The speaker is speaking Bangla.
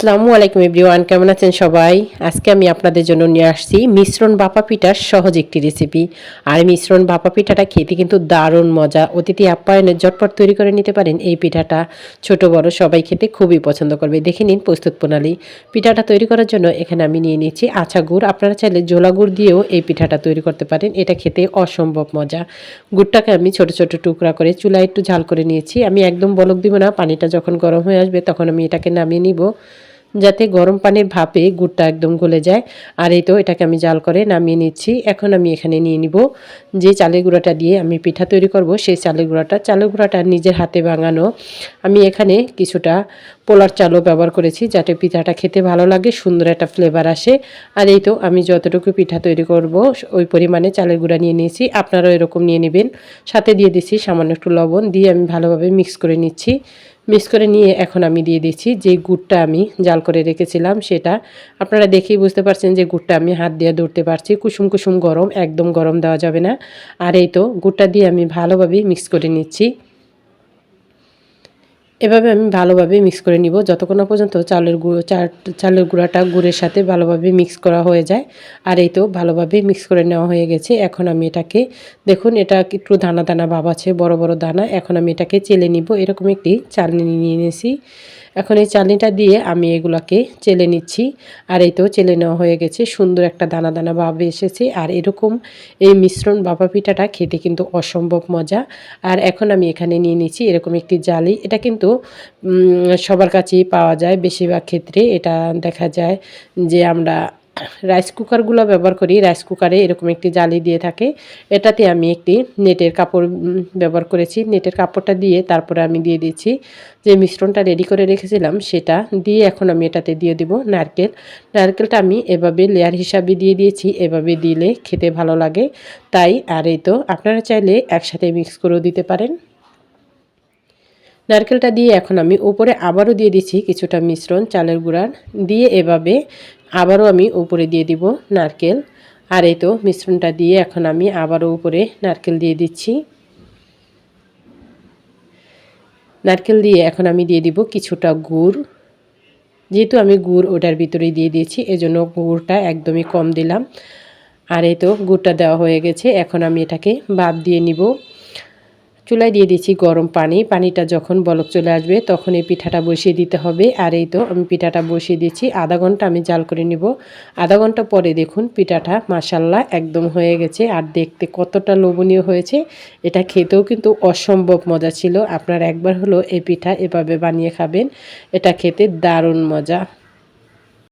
আসসালামু আলাইকুম এভরিওয়ান, কেমন আছেন সবাই? আজকে আমি আপনাদের জন্য নিয়ে আসছি মিশ্রণ ভাপা পিঠার সহজ একটি রেসিপি। আর মিশ্রণ ভাপা পিঠাটা খেতে কিন্তু দারুণ মজা। অতিথি আপ্যায়নে ঝটপট তৈরি করে নিতে পারেন এই পিঠাটা। ছোট বড় সবাই খেতে খুবই পছন্দ করবে। দেখে নিন প্রস্তুত প্রণালী। পিঠাটা তৈরি করার জন্য এখানে আমি নিয়ে নিয়েছি আছা গুড়। আপনারা চাইলে জোলা গুড় দিয়েও এই পিঠাটা তৈরি করতে পারেন। এটা খেতে অসম্ভব মজা। গুড়টাকে আমি ছোট ছোট টুকরা করে চুলায় একটু ঝাল করে নিয়েছি। আমি একদম বলক দিব না, পানিটা যখন গরম হয়ে আসবে তখন আমি এটাকে নামিয়ে নিব, যাতে গরম পানির ভাপে গুড়টা একদম গলে যায়। আর এই তো এটাকে আমি জাল করে নামিয়ে নিচ্ছি। এখন আমি এখানে নিয়ে নিব যে চালের গুঁড়াটা দিয়ে আমি পিঠা তৈরি করব, সেই চালের গুঁড়াটা নিজের হাতে বানানো। আমি এখানে কিছুটা পোলার চালও ব্যবহার করেছি, যাতে পিঠাটা খেতে ভালো লাগে, সুন্দর একটা ফ্লেভার আসে। আর এই তো আমি যতটুকু পিঠা তৈরি করব ওই পরিমাণে চালের গুঁড়া নিয়ে নিয়েছি। আপনারাও এরকম নিয়ে নেবেন। সাথে দিয়ে দিচ্ছি সামান্য একটু লবণ, দিয়ে আমি ভালোভাবে মিক্স করে নিচ্ছি। মিক্স করে নিয়ে এখন আমি দিয়ে দিচ্ছি যে গুড়টা আমি জাল করে রেখেছিলাম সেটা। আপনারা দেখেই বুঝতে পারছেন যে গুড়টা আমি হাত দিয়ে ধরতে পারছি, কুসুম কুসুম গরম, একদম গরম দেওয়া যাবে না। আর এই তো গুড়টা দিয়ে আমি ভালোভাবে মিক্স করে নিচ্ছি। এভাবে আমি ভালোভাবে মিক্স করে নিব যতক্ষণ না পর্যন্ত চালের গুঁড়াটা গুড়ের সাথে ভালোভাবে মিক্স করা হয়ে যায়। আর এই তো ভালোভাবে মিক্স করে নেওয়া হয়ে গেছে। এখন আমি এটাকে, দেখুন এটা একটু দানা দানা ভাব আছে, বড় বড় দানা। এখন আমি এটাকে চেলে নিব। এরকম একটি চালনি নিয়ে নিয়েছি। এখন এই চালনিটা দিয়ে আমি এগুলাকে চেলে নিচ্ছি। আর এই তো চেলে নেওয়া হয়ে গেছে, সুন্দর একটা দানা দানা ভাব এসেছে। আর এরকম এই মিশ্রণ ভাপা পিঠাটা খেতে কিন্তু অসম্ভব মজা। আর এখন আমি এখানে নিয়ে নিচ্ছি এরকম একটি জালি। এটা কিন্তু সবার কাছেই পাওয়া যায়। বেশিরভাগ ক্ষেত্রে এটা দেখা যায় যে আমরা রাইস কুকারগুলো ব্যবহার করি, রাইস কুকারে এরকম একটি জালি দিয়ে থাকে। এটাতে আমি একটি নেটের কাপড় ব্যবহার করেছি। নেটের কাপড়টা দিয়ে তারপরে আমি দিয়ে দিচ্ছি যে মিশ্রণটা রেডি করে রেখেছিলাম সেটা দিয়ে। এখন আমি এটাতে দিয়ে দিব নারকেলটা আমি এভাবে লেয়ার হিসাবে দিয়ে দিয়েছি। এভাবে দিলে খেতে ভালো লাগে তাই। আর এই তো আপনারা চাইলে একসাথে মিক্স করেও দিতে পারেন। নারকেলটা দিয়ে এখন আমি উপরে আবারও দিয়ে দিচ্ছি কিছুটা মিশ্রণ চালের গুঁড়ার, দিয়ে এভাবে আবারও আমি উপরে দিয়ে দিব নারকেল। আর এই তো মিশ্রণটা দিয়ে এখন আমি আবারও উপরে নারকেল দিয়ে দিচ্ছি। নারকেল দিয়ে এখন আমি দিয়ে দিব কিছুটা গুড়। যেহেতু আমি গুড় ওটার ভিতরেই দিয়ে দিয়েছি, এজন্য গুড়টা একদমই কম দিলাম। আর এই তো গুড়টা দেওয়া হয়ে গেছে। এখন আমি এটাকে ভাপ দিয়ে নিব। চুলায় দিয়ে দিচ্ছি গরম পানি। পানিটা যখন বলক চলে আসবে তখন এই পিঠাটা বসিয়ে দিতে হবে। আর এই তো আমি পিঠাটা বসিয়ে দিচ্ছি। আধা ঘন্টা আমি জাল করে নিব। আধা ঘন্টা পরে দেখুন পিঠাটা মাশাল্লাহ একদম হয়ে গেছে। আর দেখতে কতটা লোভনীয় হয়েছে। এটা খেতেও কিন্তু অসম্ভব মজা ছিল। আপনারা একবার হলো এই পিঠা এভাবে বানিয়ে খাবেন, এটা খেতে দারুণ মজা।